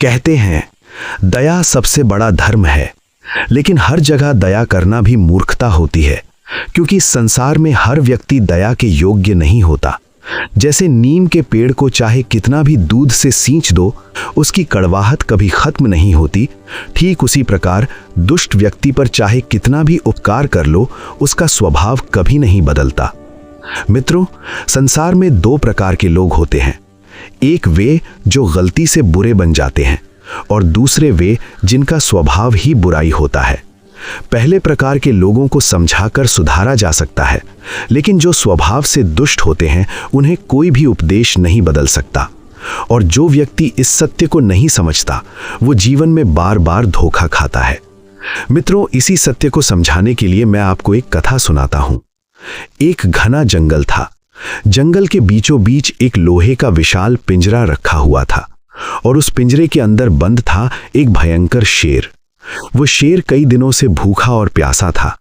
कहते हैं दया सबसे बड़ा धर्म है, लेकिन हर जगह दया करना भी मूर्खता होती है, क्योंकि इस संसार में हर व्यक्ति दया के योग्य नहीं होता। जैसे नीम के पेड़ को चाहे कितना भी दूध से सींच दो, उसकी कड़वाहट कभी खत्म नहीं होती, ठीक उसी प्रकार दुष्ट व्यक्ति पर चाहे कितना भी उपकार कर लो, उसका स्वभाव कभी नहीं बदलता। मित्रों, संसार में दो प्रकार के लोग होते हैं। एक वे जो गलती से बुरे बन जाते हैं, और दूसरे वे जिनका स्वभाव ही बुराई होता है। पहले प्रकार के लोगों को समझाकर सुधारा जा सकता है, लेकिन जो स्वभाव से दुष्ट होते हैं उन्हें कोई भी उपदेश नहीं बदल सकता। और जो व्यक्ति इस सत्य को नहीं समझता, वो जीवन में बार बार धोखा खाता है। मित्रों, इसी सत्य को समझाने के लिए मैं आपको एक कथा सुनाता हूं। एक घना जंगल था। जंगल के बीचों बीच एक लोहे का विशाल पिंजरा रखा हुआ था, और उस पिंजरे के अंदर बंद था एक भयंकर शेर। वो शेर कई दिनों से भूखा और प्यासा था।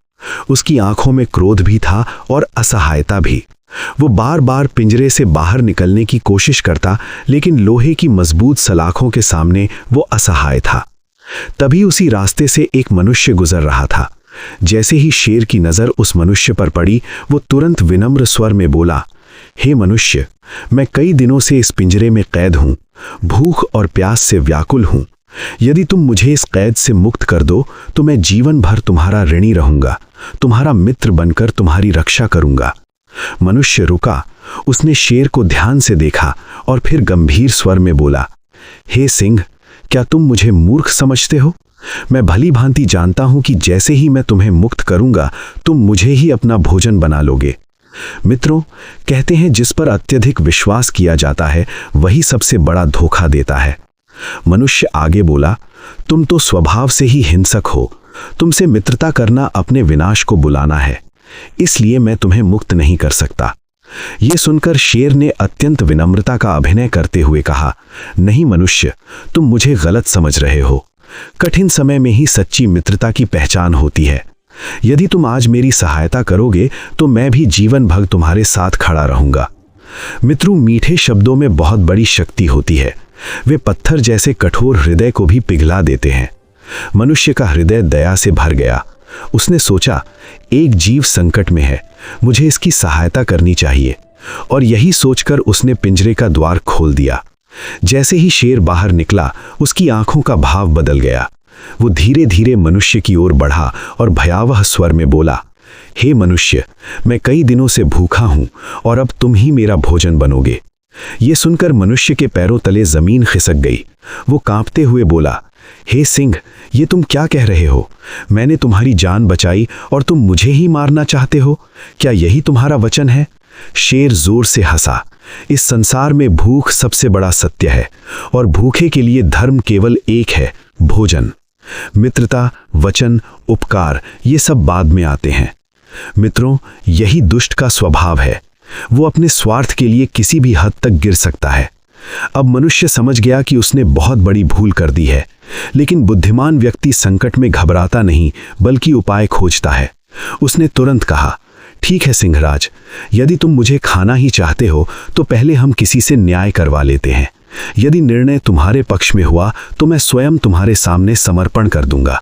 उसकी आंखों में क्रोध भी था और असहायता भी। वो बार बार पिंजरे से बाहर निकलने की कोशिश करता, लेकिन लोहे की मजबूत सलाखों के सामने वो असहाय था। तभी उसी रास्ते से एक मनुष्य गुजर रहा था। जैसे ही शेर की नजर उस मनुष्य पर पड़ी, वो तुरंत विनम्र स्वर में बोला, हे मनुष्य, मैं कई दिनों से इस पिंजरे में कैद हूं, भूख और प्यास से व्याकुल हूं। यदि तुम मुझे इस कैद से मुक्त कर दो तो मैं जीवन भर तुम्हारा ऋणी रहूंगा, तुम्हारा मित्र बनकर तुम्हारी रक्षा करूंगा। मनुष्य रुका, उसने शेर को ध्यान से देखा और फिर गंभीर स्वर में बोला, हे सिंह, क्या तुम मुझे मूर्ख समझते हो? मैं भली भांति जानता हूं कि जैसे ही मैं तुम्हें मुक्त करूंगा, तुम मुझे ही अपना भोजन बना लोगे। मित्रों, कहते हैं जिस पर अत्यधिक विश्वास किया जाता है वही सबसे बड़ा धोखा देता है। मनुष्य आगे बोला, तुम तो स्वभाव से ही हिंसक हो, तुमसे मित्रता करना अपने विनाश को बुलाना है, इसलिए मैं तुम्हें मुक्त नहीं कर सकता। ये सुनकर शेर ने अत्यंत विनम्रता का अभिनय करते हुए कहा, नहीं मनुष्य, तुम मुझे गलत समझ रहे हो। कठिन समय में ही सच्ची मित्रता की पहचान होती है। यदि तुम आज मेरी सहायता करोगे तो मैं भी जीवन भर तुम्हारे साथ खड़ा रहूंगा। मित्रों, मीठे शब्दों में बहुत बड़ी शक्ति होती है। वे पत्थर जैसे कठोर हृदय को भी पिघला देते हैं। मनुष्य का हृदय दया से भर गया। उसने सोचा, एक जीव संकट में है, मुझे इसकी सहायता करनी चाहिए। और यही सोचकर उसने पिंजरे का द्वार खोल दिया। जैसे ही शेर बाहर निकला, उसकी आंखों का भाव बदल गया। वो धीरे धीरे मनुष्य की ओर बढ़ा और भयावह स्वर में बोला, हे मनुष्य, मैं कई दिनों से भूखा हूं और अब तुम ही मेरा भोजन बनोगे। ये सुनकर मनुष्य के पैरों तले जमीन खिसक गई। वो कांपते हुए बोला, हे सिंह, ये तुम क्या कह रहे हो? मैंने तुम्हारी जान बचाई और तुम मुझे ही मारना चाहते हो? क्या यही तुम्हारा वचन है? शेर जोर से हंसा। इस संसार में भूख सबसे बड़ा सत्य है, और भूखे के लिए धर्म केवल एक है, भोजन। मित्रता, वचन, उपकार, ये सब बाद में आते हैं। मित्रों, यही दुष्ट का स्वभाव है। वो अपने स्वार्थ के लिए किसी भी हद तक गिर सकता है। अब मनुष्य समझ गया कि उसने बहुत बड़ी भूल कर दी है, लेकिन बुद्धिमान व्यक्ति संकट में घबराता नहीं बल्कि उपाय खोजता है। उसने तुरंत कहा, ठीक है सिंहराज, यदि तुम मुझे खाना ही चाहते हो तो पहले हम किसी से न्याय करवा लेते हैं। यदि निर्णय तुम्हारे पक्ष में हुआ तो मैं स्वयं तुम्हारे सामने समर्पण कर दूंगा।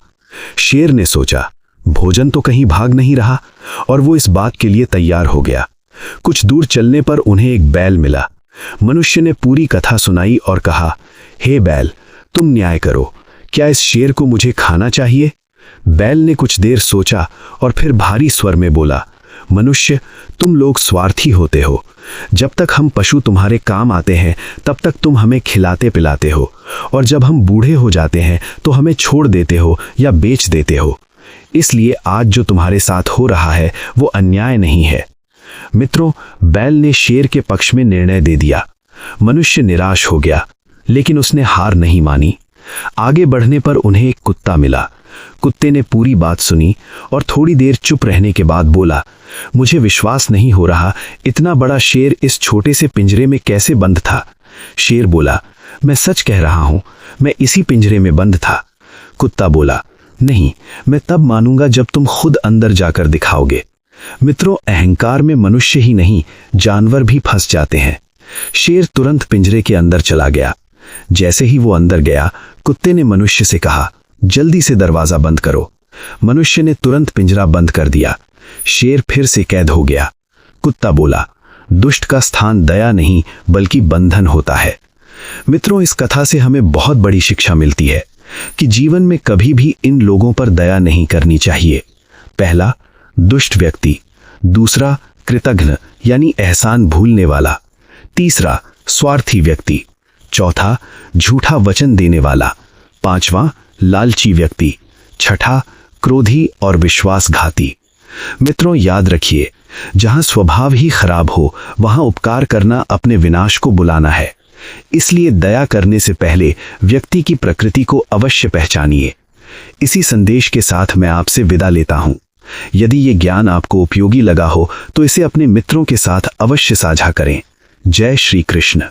शेर ने सोचा, भोजन तो कहीं भाग नहीं रहा, और वो इस बात के लिए तैयार हो गया। कुछ दूर चलने पर उन्हें एक बैल मिला। मनुष्य ने पूरी कथा सुनाई और कहा, हे बैल, तुम न्याय करो, क्या इस शेर को मुझे खाना चाहिए? बैल ने कुछ देर सोचा और फिर भारी स्वर में बोला, मनुष्य, तुम लोग स्वार्थी होते हो। जब तक हम पशु तुम्हारे काम आते हैं तब तक तुम हमें खिलाते पिलाते हो, और जब हम बूढ़े हो जाते हैं तो हमें छोड़ देते हो या बेच देते हो। इसलिए आज जो तुम्हारे साथ हो रहा है वो अन्याय नहीं है। मित्रों, बैल ने शेर के पक्ष में निर्णय दे दिया। मनुष्य निराश हो गया, लेकिन उसने हार नहीं मानी। आगे बढ़ने पर उन्हें एक कुत्ता मिला। कुत्ते ने पूरी बात सुनी और थोड़ी देर चुप रहने के बाद बोला, मुझे विश्वास नहीं हो रहा, इतना बड़ा शेर इस छोटे से पिंजरे में कैसे बंद था? शेर बोला, मैं सच कह रहा हूं, मैं इसी पिंजरे में बंद था। कुत्ता बोला, नहीं, मैं तब मानूंगा जब तुम खुद अंदर जाकर दिखाओगे। मित्रों, अहंकार में मनुष्य ही नहीं, जानवर भी फंस जाते हैं। शेर तुरंत पिंजरे के अंदर चला गया। जैसे ही वो अंदर गया, कुत्ते ने मनुष्य से कहा, जल्दी से दरवाजा बंद करो। मनुष्य ने तुरंत पिंजरा बंद कर दिया। शेर फिर से कैद हो गया। कुत्ता बोला, दुष्ट का स्थान दया नहीं बल्कि बंधन होता है। मित्रों, इस कथा से हमें बहुत बड़ी शिक्षा मिलती है कि जीवन में कभी भी इन लोगों पर दया नहीं करनी चाहिए। पहला, दुष्ट व्यक्ति। दूसरा, कृतघ्न यानी एहसान भूलने वाला। तीसरा, स्वार्थी व्यक्ति। चौथा, झूठा वचन देने वाला। पांचवा, लालची व्यक्ति। छठा, क्रोधी और विश्वासघाती। मित्रों, याद रखिए, जहां स्वभाव ही खराब हो वहां उपकार करना अपने विनाश को बुलाना है। इसलिए दया करने से पहले व्यक्ति की प्रकृति को अवश्य पहचानिए। इसी संदेश के साथ मैं आपसे विदा लेता हूं। यदि ये ज्ञान आपको उपयोगी लगा हो तो इसे अपने मित्रों के साथ अवश्य साझा करें। जय श्री कृष्ण।